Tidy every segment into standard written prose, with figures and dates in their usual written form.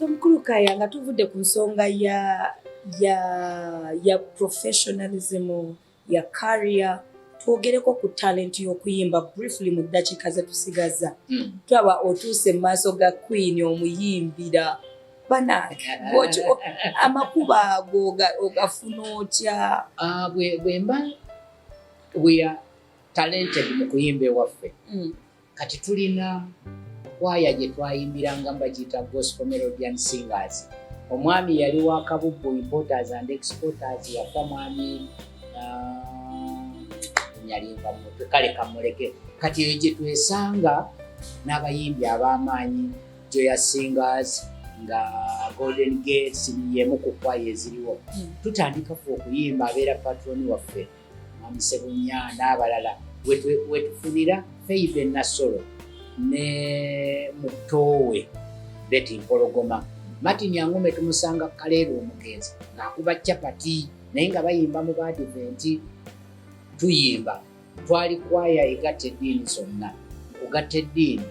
So mukulu Kaya nga tuvudde ku nsonga ya professionalism ya career, twogereko ku talent y'okuyimba briefly mu ddakiika ze tusigaza. Tulaba otuuse mu maaso ga Queen omuyimbira. Banange amakuba ago ogafuna otya? We are talented mu kuyimba ewaffe. Kati tulina kwaya gye twayimbiranga bagiyita gospel melodian singers. Omwami yali wa Kabubbu importers and exporters, yafa mwami nyalimba mutwe kale kamuleke. Kati eyo gye twesanga n'abayimbi ab'amaanyi, Joya Singers nga Golden Gates yemu ku kwaya eziriwo. Tutandika fe okuyimba, abeera patroni waffe Mwami Sebunya n'abalala wetufunira Feibe Nasolo ne Mutowe Betty Mpologoma. Martin Yangume tumusanga Kaleero omugenzi ng'akuba chapati naye nga bayimba mu Badiventi. Tuyimba twali kwaya egatta eddiini zonna. Okugatta eddiini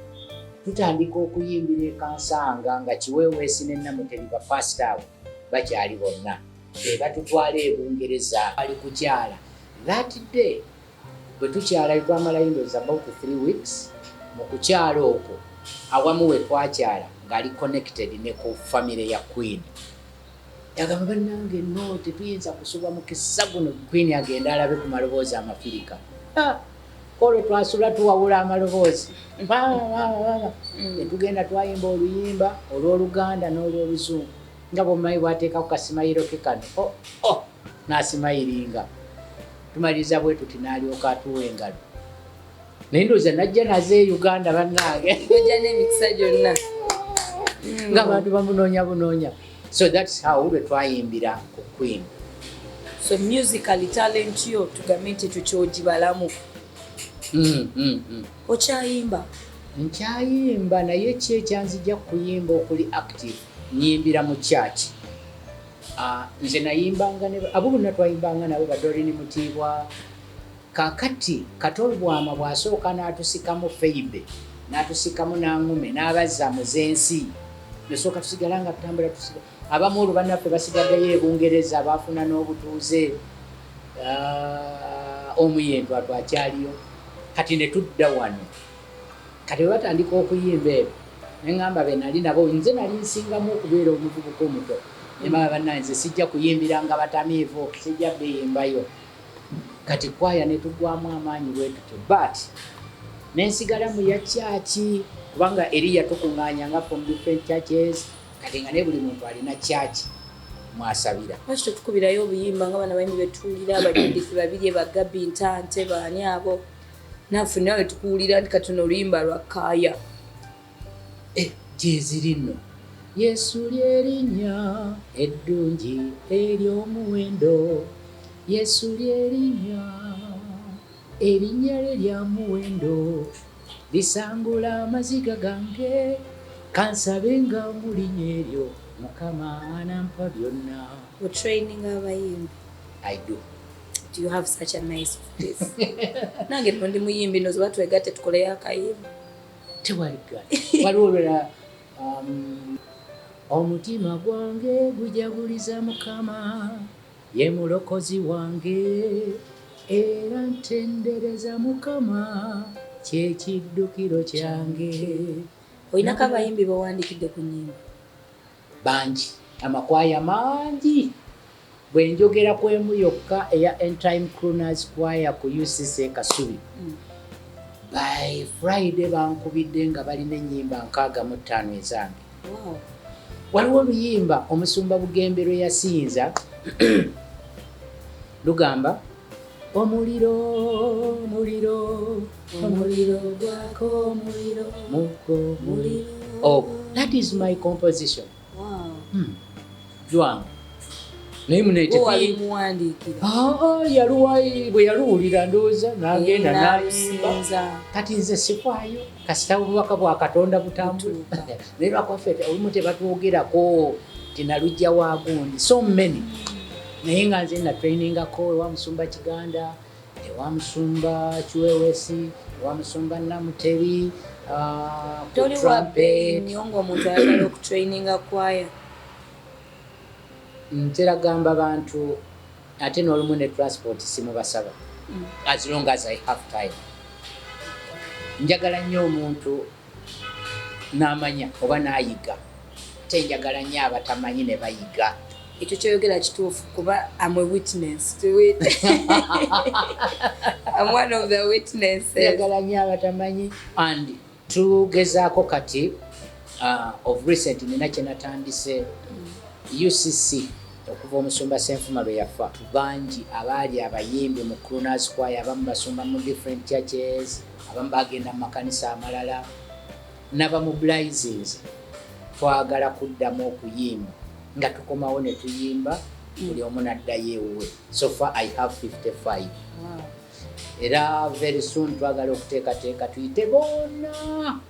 tutandika okuyimbira ekansanga nga Kiweeweesi ne Namuteri bapasita abo bakyali bonna. Batutwala e Bungereza ali kukyala. That day bwe tukyala twamalayo ndowooza about 3 weeks. Mu kukyala okwo awamu we twakyala ng'ali connected ne ku family ya Queen. Yagamba bannange no tetuyinza kusuba mu kisa guno Queen agenda alabe ku maloboozi amafirika. Olwo twasula tuwawula amaloboozi. Tugenda twayimba oluyimba olw'Oluganda n'olw'Oluzungu. Nga bw'omumanyi bw'ateeka ku kasimayiro ke kano. N'asimayiringa. Tumaliriza bwe tuti n'alyoka atuwa engalo. Naye ndowooza najja naze e Uganda bannange. Ojja n'emikisa gyonna. Ng'abantu bamunoonya. So that's how we twayimbira ku Queen. So musically talent yo tugambe nti tukyogibalamu. Okyayimba? Nkyayimba naye ki ekyanzija kuyimba okuli active? Nyimbira mu church. Nze nayimbanga ne abo bonna twayimbanga nabo Badorini Mutiibwa. Kakati Katolbwama bw'asooka n'atusikamu Feibe, n'atusikamu Nangume, n'abazza mu z'ensi. Nesooka tusigala nga tutambula tusigala. Abamu olwo bannaffe basigaddeyo e Bungereza baafuna n'obutuuze. Omuyendo atwakyaliyo. Kati ne tudda wano. Kati bwe batandika okuyimba ebyo ne ŋŋamba be nali nabo nze nali nsingamu okubeera omuvubuka omuto. Ne baba bannange nze sijja kuyimbiranga batamiivu, sijja beyimbayo. Kati kwaya ne tugwamu amaanyi bwe tutyo. But nensigala mu ya church kubanga eriya tukuŋŋaanyanga from different churches. Kati nga ne buli muntu alina church mwasabira. Lwaki tukubirayo obuyimba nga bana bayimbi betuwulira abajjudifu babiri Bagabi Ntante baani abo. Naffe nawe tukuwulira nti kati oluyimba lwa Kaya. Gyeziri nno. Yesu ly'erinnya eddungi ery'omuwendo. Yesu ly'erinnya lye lya muwendo. Lisangula amaziga gange kansabe nga mu linnya eryo Mukama anampa byonna. Training abayimbi? I do. Do you have such a nice voice? Nange ndi muyimbi no zoba twegatte tukoleyo akayimba. Tewaliga. Waliwo olwala omutima gwange gujaguliza Mukama ye mulokozi wange era ntendereza Mukama kyekiddukiro kyange. Olinako abayimbi bawandikidde ku nnyimba? Bangi, amakwaya mangi. Bwe njogera ku emu yokka eya End Time Crooners Choir ku UCC Kasubi. By Friday bankubidde nga balina ennyimba 65 ezange. Wow. Waliwo oluyimba omusumba Bugembe lwe yasinza lugamba omuliro gwako omuliro muko muliro. Oh, that is my composition. Wow. Jwangu. Naye munete muwandiikira. Bwe yaluwulira ndowooza n'agenda n'ayimba. Kati nze sifaayo kasita obubaka bwa Katonda butambula. Naye lwakwaffe olumu tebatwogerako tinalujja waagundi so many. Naye nga nze natrainingako ewa Musumba Kiganda, ewa Musumba Kiweeweesi, ewa Musumba Namuteri, Toli wabe nyongo omuntu ayagala okutraininga kwaya. Ntera gamba abantu ate n'olumu ne transport simubasaba. As long as I have time. Njagala nnyo omuntu n'amanya oba n'ayiga. Tenjagala nnyo abatamanyi ne bayiga. Ekyo kyoyogera kituufu kuba I'm a witness to it. I'm one of the witnesses. Njagala nnyo abatamanyi and tugezaako kati of recent nina kye natandise UCC okuva omusumba Ssenfuma lwe yafa bangi abaali abayimbi mu crooners choir abamu basumba mu different churches abamu bagenda mu makanisa amalala n'abamu blazes twagala kuddamu okuyimba nga tukomawo ne tuyimba buli omu n'addayo ewuwe. So far I have 55. Wow. Era very soon twagala okuteekateeka tuyite bonna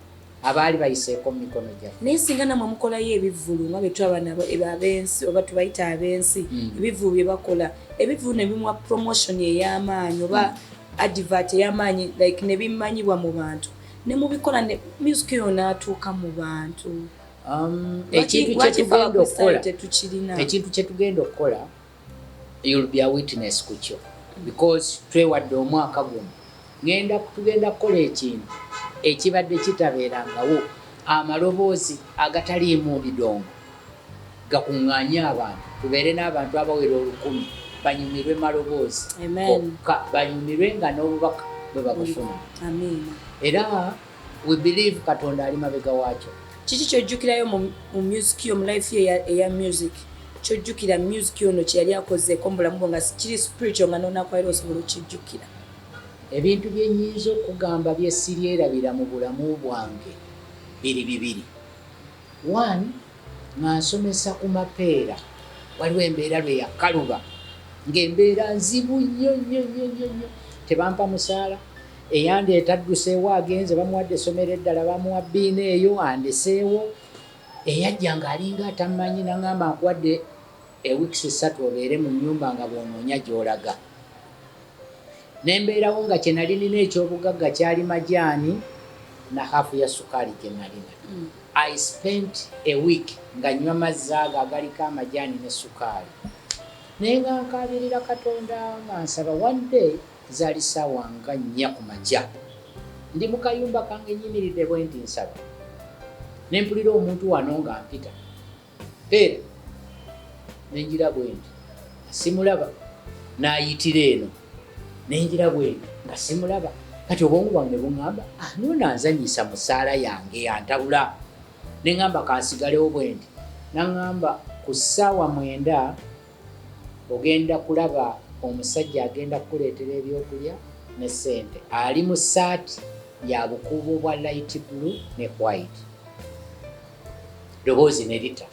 abaali bayiseeko mu mikono gyaffe. Naye singa namwe mukolayo ebivvulu nga bwe tulaba abensi oba tubayita abensi ebivvulu bye bakola ebivvulu ne bimuwa promotion ey'amaanyi oba advert ey'amaanyi like ne bimanyibwa mu bantu ne mubikola ne music yo n'atuuka mu bantu. Ekintu kye tugenda okukola you'll be a witness ku kyo because twewadde omwaka guno tugenda kukola ekintu ekibadde kitabeerangawo amaloboozi agataliimu bidongo gakuŋŋaanye abantu tubeere n'abantu abawera 1,000 banyumirwe maloboozi kokka banyumirwe nga n'obubaka bwe babufuna. Era we believe Katonda ali mabega waakyo. Kiki kyojjukirayo mu music yo mu life ye eya music kyojjukira music yo no kyali akozeeko mu bulamu bwo nga kiri spiritual nga n'onaakwayira osobola okijjukira? Ebintu bye nnyinza okugamba bye siryerabira mu bulamu bwange biri. One, nga nsomesa ku mapeera waliwo embeera lwe yakaluba ng'embeera nzibu nnyo tebampa musaala eyandeeta adduseewo agenze bamuwadde essomero eddala bamuwa bbiina eyo andeseewo eyajja ng'alinga atamanyi naŋŋamba nkuwadde weeks 3 obeere mu nnyumba nga bw'onoonya gy'olaga. Nembeerawo nga kye nali nina ekyobugagga kyali majaani na hafu ya sukaali gye nalina. I spent a week nga nywa mazzi ago agaliko amajaani ne sukaali. Naye nga nkaabirira Katonda nga nsaba one day zaali ssaawa nga 4 ku makya. Ndi mu kayumba kange nyimiridde bwe nti nsaba. Ne mpulira omuntu wano nga mpita. Terah. Ne ngira bwe nti simulaba n'ayitira eno. Nenjira bwe nga simulaba kati obwongo bwange buŋŋamba noonanzanyisa mu ssaala yange yantabula. Ne ŋŋamba kansigalewo bwe nti naŋŋamba ku ssaawa 9 ogenda kulaba omusajja agenda kukuleetera ebyokulya ne ssente ali mu ssaati ya bukuubo bwa light blue ne white. Ddoboozi ne lita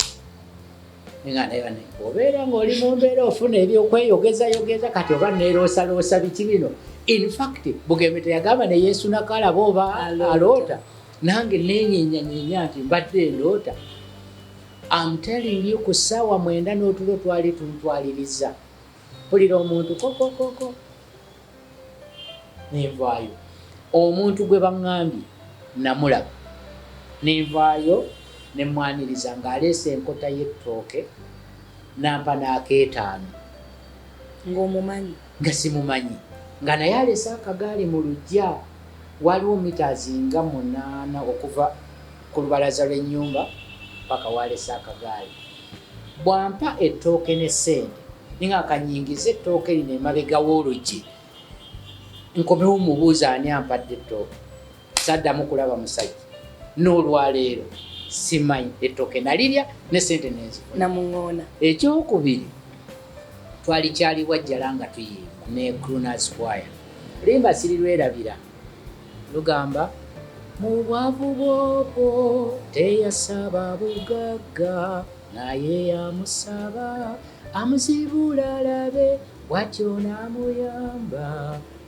obeera ng'oli mu mbeera ofuna ebyokweyogeza kati oba neeroosaloosa biki bino. In fact Bugembe teyagamba ne Yesu nakalaba oba aloota nange neenyenyanya nti mbadde ndoota. I'm telling you ku ssaawa 9 n'otulo twali tuntwaliriza pulira omuntu kokokoko nenvaayo omuntu gwe baŋŋambye namulaba nenvaayo ne mwaniriza ng'aleese enkota y'ettooke nampa n'akeetaano ng'omumanyi nga simumanyi nga naye aleese akagaali mu luggya waliwo meters nga 8 okuva ku lubalaza lw'ennyumba paka waleese akagaali. Bwampa ettooke ne ssente ninga akanyingiza ettooke lino emabega w'oluggi nkomewo mubuuza ani ampadde ettooke saddamu kulaba musajja n'olwaleero simanyi ettooke nalirya ne ssente nenzifuna namuŋŋoona. Ekyokubiri twali kyali wajjala nga tuyimba ne crooners choir limba sirirwerabira lugamba mu bwavu bwobwo teyasaba bugagga naye yamusaba amuzibula alabe bw'atyo n'amuyamba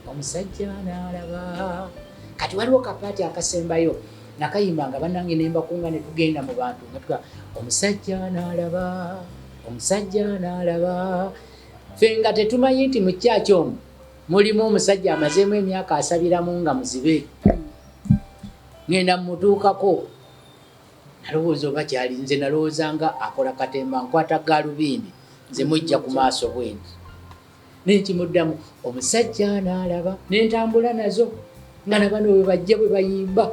omusajja n'alaba. Kati waliwo kapaati akasembayo nakayimba nga bannange ne mbakunga ne tugenda mu bantu nga tuga omusajja n'alaba. Ffe nga tetumanyi nti mu kyaki omwo mulimu omusajja amazeemu emyaka asabiramu nga muzibe ngenda mutuukako nalowooza oba kyali nze nalowoozanga akola katemba nkwata galubindi nze mujja ku maaso bwendi nenkimuddamu omusajja n'alaba nentambula nazo nga nabano bwe bajja bwe bayimba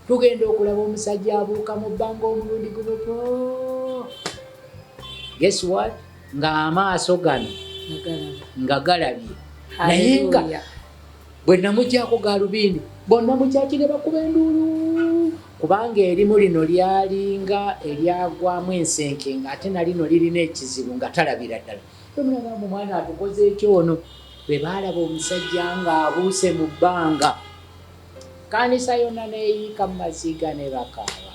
tugenda okulaba omusajja abuuka mu bbanga omulundi gubupo guess what nga amaaso gano nga galabye naye nga bwe namuggyako galubindi bonna mukyakire bakuba enduulu kubanga erimu lino lyalinga eryagwamu ensenke nga ate nalino lirina ekizibu nga talabira ddala omulabamu mwana atukoze ekyono bwe baalaba omusajja ng'abuuse mu bbanga kanisa yonna neeyiika mu maziga ne bakaaba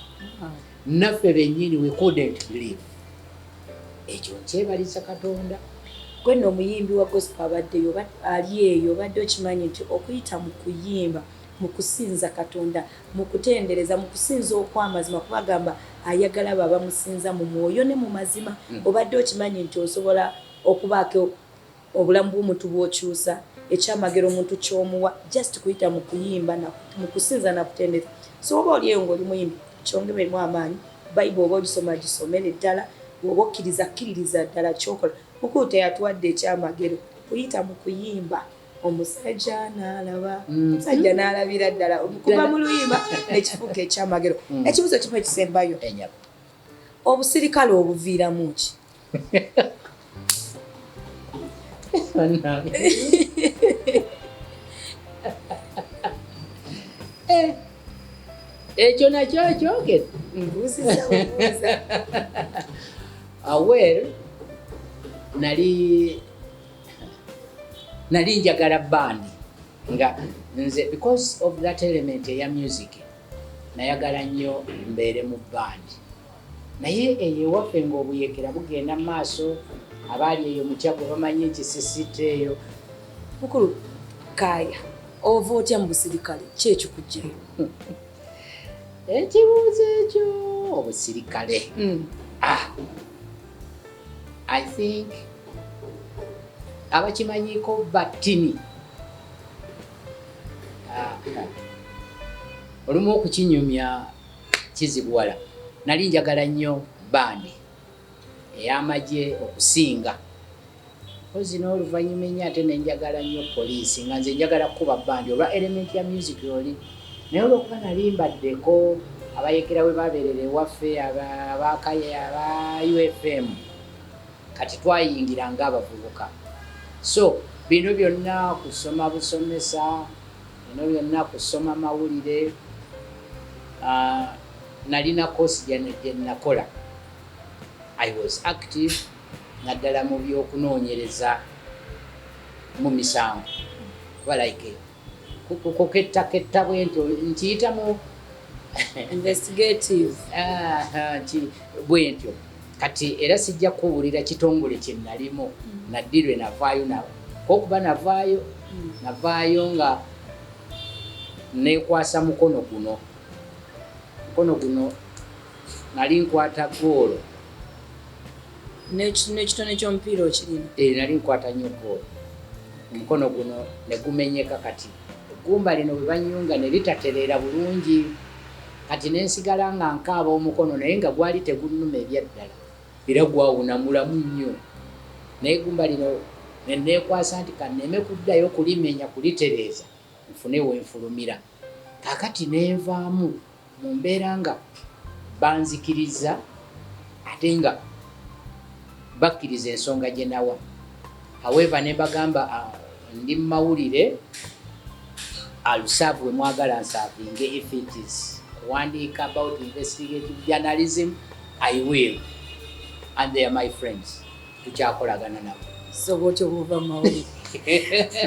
naffe bennyini we couldn't believe ekyo nkyebaliza Katonda. Gwe nno omuyimbi wa gospel abaddeyo ali eyo obadde okimanyi nti okuyita mu kuyimba mu kusinza Katonda mu kutendereza mu kusinza okw'amazima kubagamba ayagala baba musinza mu mwoyo ne mu mazima obadde okimanyi nti osobola okubaako obulamu bw'omuntu bw'okyusa ekyamagero omuntu ky'omuwa just kuyita mu kuyimba mu kusinza na kutendereza so oba oli eyo ng'oli muyimbi kyongeremu amaanyi Bayibuli oba ogisoma gisomere ddala oba okkiriza ddala kyokola mukulu teyatuwadde ekyamagero kuyita mu kuyimba omusajja n'alaba omusajja n'alabira ddala kuva mu luyimba nekifuuka ekyamagero ekibuzo kimu ekisembayo obusirikale obuviiramu ki ekyo nakyo kyogedde mbuuziza well nali njagala bandi nga nze because of that element eya music nayagala nnyo mbeere mu bandi naye eyo waffe ng'obuyekera bugenda mu maaso abaali eyo mukyago bamanyi ekisisita eyo mukulu kaaya ova otya mu busirikale kyekikujjayo ekibuuzo ekyo obusirikale I think abakimanyiko batini olumu okukinyumya kizibuwala nali njagala nnyo bandi ey'amagye okusinga ozi n'oluvannyuma ennyo ate nenjagala nnyo poliisi nga nze njagala kuba bandi olwa element ya music oli naye olwokuba nali mbaddeko abayekera we babeerera ewaffe abakaye aba UFM kati twayingira ng'abavubuka so bino byonna kusoma busomesa bino byonna kusoma mawulire nalina kosi gye nakola I was active naddala mu by'okunoonyereza mu misango like kukettaketta bwentyo nkiyitamu investigative bwentyo kati era sijja kuwulira kitongole kye nalimu naddirwe navaayo nawe okuba navaayo nga neekwasa mukono guno nali nkwata goolo n'ekitone ky'omupiira okirina nali nkwata nnyo goolo omukono guno ne gumenyeka kati eggumba lino bwe banyunga ne litatereera bulungi kati nensigala nga nkaaba omukono naye nga gwali tegunnuma ebyaddala era gwawunamulamu nnyo naye eggumba lino neneekwasa nti kanneme kuddayo kulimenya kulitereeza nfune wenfulumira kakati nenvaamu mu mbeera nga banzikiriza ate nga bakkiriza ensonga gye nawa however ne bagamba ndi mu mawulire alusaavu we mwagala nsaavinge if it is kuwandiika about investigative journalism I will and they are my friends tukyakolagana nabo so bwotyo buva mawulire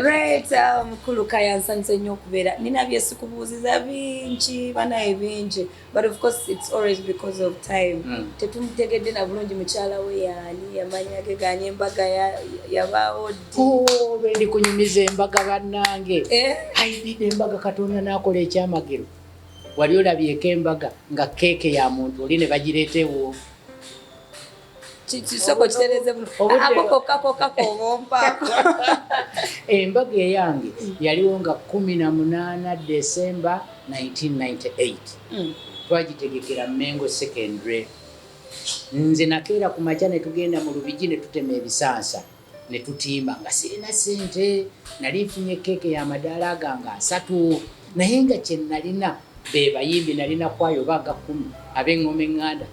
right mukulu kaya nsanyuse nnyo okubeera nina byesikubuuziza bingi banaye bingi but of course it's always because of time tetumutegedde na bulungi mukyala we yaani amanya ge ganye embaga yabaawo ddi lwendi kunyumiza embaga bannange ayidde embaga Katonda n'akola ekyamagero wali olabyeko embaga nga keeke ya muntu oli ne bagireetewo kisoko kitereze ako kokako obompa embaga eyange yaliwo nga 18 December 1998 twagitegekera Mengo Secondary. Nze nakeera ku makya ne tugenda mu Lubigi ne tutema ebisansa ne tutimba nga sirina sente, nali nfunye keeke ya madaala gange 3 naye nga kye nalina be bayimbi nalina kwayo baga 10 ab'engoma eŋŋanda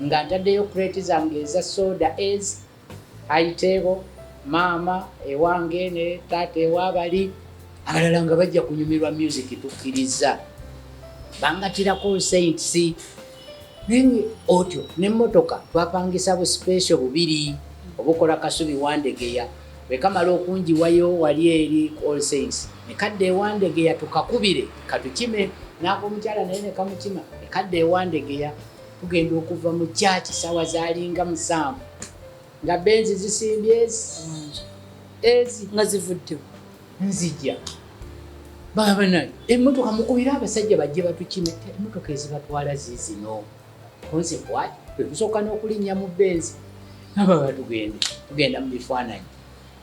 nga ntaddeyo kreti zange eza soda Aitebo, maama ewange ne taata ewabali abalala nga bajja kunyumirwa music tukkiriza bangatirako Saints naye otyo n'emmotoka twapangisa bu special 2 obukola Kasubi Wandegeya bekamala okunjiwayo wali eri All Saints nekadde ewandegeya tukakubire katukime n'akomukyala naye ne kamukima nekadde ewandegeya tugenda okuva mu church sawa zalinga 7 nga benzi zisimbye ezi nga zivudde nzija baba nayo emmotoka mukubira abasajja bajje batukime emmotoka ezibatwala zizino konse bwati tusoka n'okulinnya mu benzi nababa tugenda mu bifaananyi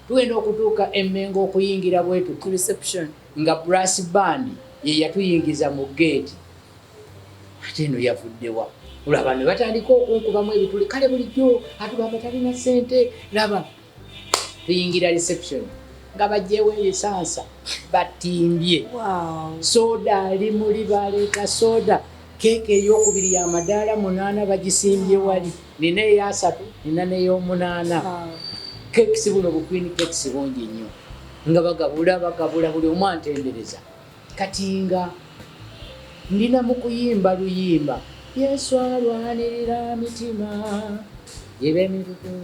tugenda okutuuka Emmengo okuyingira bwetu ku reception nga brass band ye yatuyingiza mu gate ate eno yavuddewa olaba ne batandika okunkubamu ebituli kale bulijjo atugamba talina sente laba tuyingira reception nga bajjewo ebisansa batimbye soda ali muli baleeta soda keeke ey'okubiri ya madaala 8 bagisimbye wali nina eya 3 nina n'ey'omunaana kekisi buno bukwini kekisi bungi nnyo nga bagabula buli omu antendereza kati nga ndina mu kuyimba luyimba Yesu alwanirira mitima ibe mitutu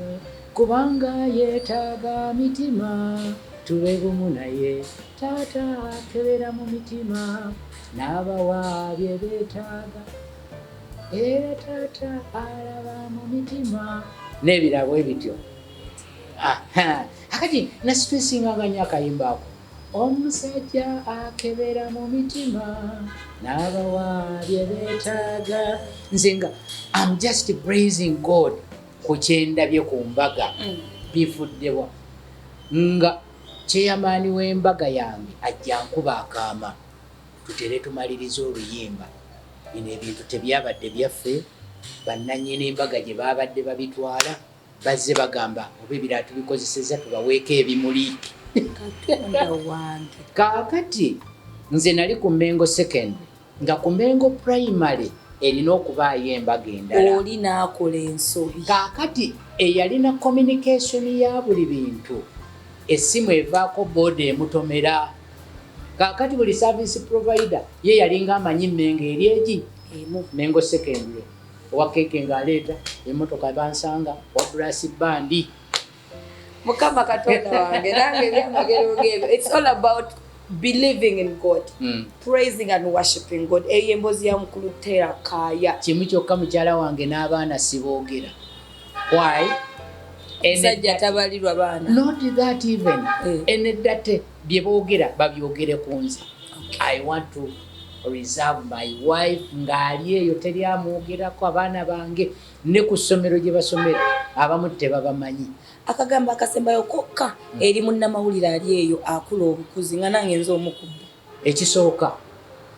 kubanga yeetaaga mitima tube bumu naye taata akebera mu mitima n'abawabye beetaaga era taata alaba mu mitima n'ebirabo ebityo. Akati nasitwesinganga nnyo akayimba ako omusajja akebera mu mitima n'abawabye beetaaga nze nga I'm just praising God ku kyendabye ku mbaga bifuddewa nga kyeyamaani w'embaga yange ajja nkuba akaama tutere tumaliriza oluyimba bino ebintu tebyabadde byaffe bannannyini embaga gye baabadde babitwala bazze bagamba oba ebiraatu bikozeseza tubaweeko ebimuli kaakati nze nali ku Mengo Secondary nga ku Mengo Primary erina okubaayo embaga endala oli n'akola ensobi kaakati eyalina communication ya buli bintu essimu evaako boodi emutomera kaakati buli service provider ye yalinga amanyi Mengo eri egi Mengo Secondary owa keeke ng'aleeta emmotoka bansanga wa brass bandi Mukama Katonda wange nange ebyamagero gebyo. It's all about believing in God, praising and worshiping God. Embozzi ya mukulu Terah kaya kimu kyokka mukyala wange n'abaana siboogera. Why? Sajja tabalirwa baana. Not that even. Eneddate bye boogera babyogere ku nze. I want to reserve my wife ng'ali eyo teri amwogerako abaana bange ne ku ssomero gye basomera abamu tebabamanyi. Akagamba akasembayo kokka eri munnamawulire ali eyo akula obukuzi nga nange nze omukubbi. Ekisooka,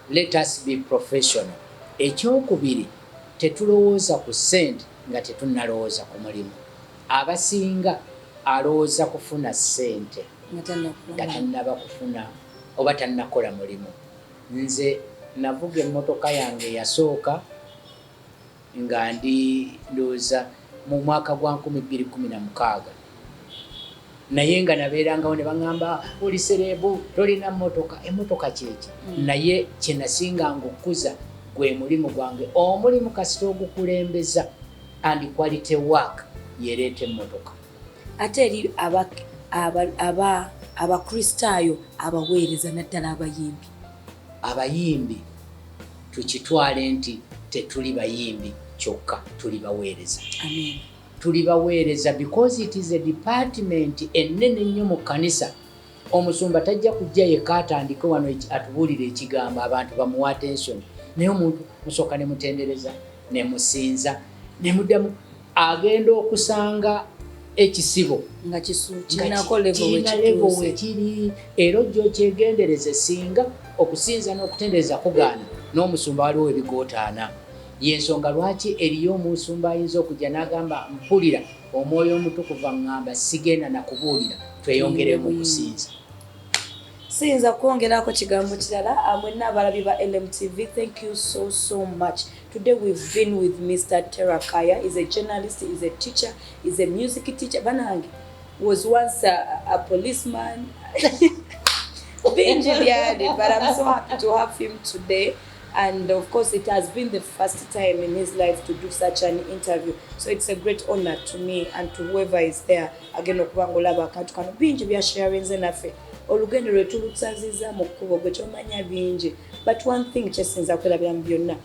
let us be professional. Ekyokubiri, tetulowooza ku ssente nga tetunnalowooza ku mulimu. Abasinga alowooza kufuna ssente nga tannaba kufuna oba tannakola mulimu. Nze navuga emmotoka yange eyasooka nga ndowooza mu mwaka gwa 2016 naye nga nabeerangawo ne baŋŋamba oli serebu tolina mmotoka emmotoka kyeki naye kye nasinganga okukuza gwe mulimu gwange omulimu kasita ogukulembeza and quality work yereeta emmotoka ate eri abakristaayo abaweereza naddala abayimbi tukitwale nti tetuli bayimbi kyokka tuli baweereza. Amen. Tuli baweereza because it is a department ennene nnyo mu kkanisa. Omusumba tajja kujja yekka atandike wano atubuulire ekigambo abantu bamuwa attention. Naye omuntu musooka ne mutendereza ne musinza ne muddamu agenda okusanga ekisibo nga kirina level wekiri era ojja okyegendereze singa okusinza n'okutendereza kugaana n'omusumba waliwo ebigootaana. Yensonga lwaki eriyo omusumba ayinza okujja n'agamba mpulira omwoyo omutukuvu aŋŋamba sigenda nakubuulira tweyongeremu okusinza. Siyinza kwongerako kigambo kirala. Mwenna abalabi ba LMTV, thank you so much. Today we've been with Mr. Terah. He's a journalist, he's a teacher, he's a music teacher. Banange was once a policeman. But I'm so happy to have him today. And of course, it has been the first time in his life to do such an interview. So it's a great honor to me and to whoever is there. Again, okubangolaba akantu kano bingi bya sharing naffe. Olugendo lwetu lusaziza mu kkubo gwe kyomanya bingi. But one thing kyesinza kwelabira mu byonna,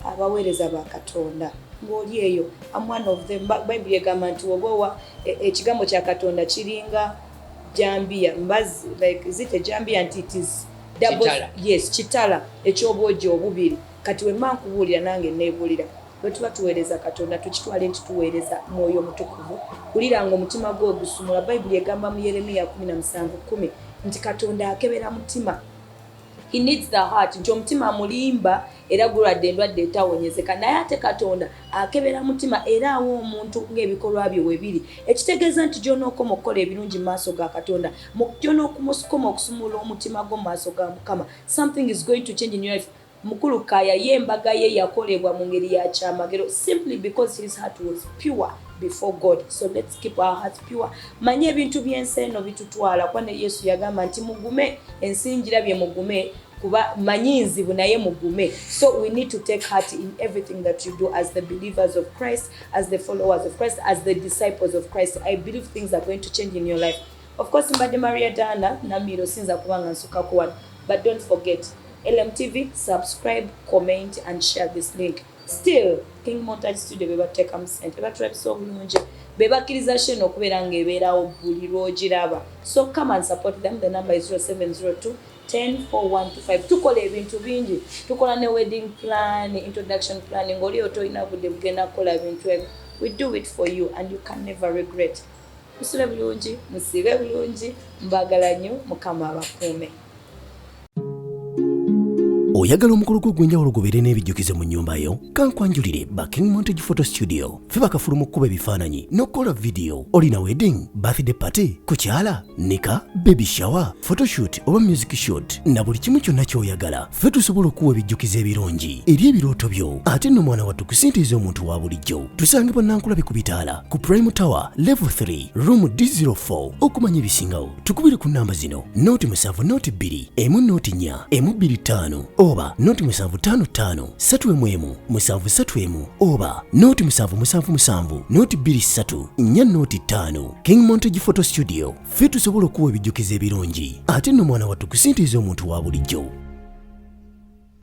abaweereza ba Katonda ng'oli eyo, I'm one of them. Bible egamba nti obowa ekigambo kya Katonda kiringa jambia mbazi, like is it a jambia and it is double? Yes, kitala ekyobwojo obubiri. Kati we mankubuulira nange neebulira. Bwe tuba tuweereza Katonda tukitwale nti tuweereza mwoyo mutukuvu. Kulira ngo omutima gwo gusumula. Bible egamba mu Yeremiya 17:10 nti Katonda akebera mutima. He needs the heart. Nti omutima mulimba era gulwadde endwadde etawonyezeka. Naye ate Katonda akebera mutima era awo omuntu ng'ebikolwa bye webiri. Ekitegeeza nti gy'onookoma okukola ebirungi mu maaso ga Katonda, gy'onookumusukuma okusumula omutima gwo mu maaso ga Mukama, something is going to change in your life. Mukulu Kaya y'embaga ye yakolebwa mu ngeri ya kyamagero simply because his heart was pure before God. So let's keep our hearts pure. Manye ebintu by'ensi eno bitutwala. Kwane Yesu yagamba nti mugume ensingira bye mugume kuba manyinzibu naye mugume. So we need to take heart in everything that you do as the believers of Christ, as the followers of Christ, as the disciples of Christ. I believe things are going to change in your life. Of course, mbadde Maria Dana namiro sinza kubanga nsuka kuwano. But don't forget, LMTV, subscribe, comment and share this link. Still, King Montage Studio beba teka musente beba tribe so bulungi beba kiriza sheno okubeera ng'ebeerawo buli lw'ogiraba. So come and support them. The number is 0702 104125. Tukola ebintu bingi. Tukola ne wedding plan, introduction planning. Oli otoyina budde bugenda kukola ebintu ebyo. We do it for you and you can never regret. Musule bulungi, musibe bulungi, mbagala nnyo, Mukama abakuume. Oyagala omukolo gw'enjawulo gubeere n'ebijjukize mu nnyumba yo? Kankwanjulire ba King Montage Photo Studio. Ffe bakafulu mu kkuba ebifaananyi n'okukola video. Olina wedding, birthday party, kukyala, nika, baby shower, photoshoot oba music shoot na buli kimu kyonna ky'oyagala. Ffe tusobola okuwa ebijjukize ebirungi eri ebirooto byo. Ate nno mwana wattu kusintiiza omuntu wa bulijjo. Tusangibwa Nankulabi ku Bitaala, ku Prime Tower, Level 3, Room D04. Okumanya ebisingawo, tukubire ku nnamba zino: 0702 104 125 oba 0755 311 731 oba 0777 223 405. King Montage Photo Studio. Ffe tusobola okuwa ebijjukize ebirungi ate nno mwana wattu kusintiiza omuntu wa bulijjo.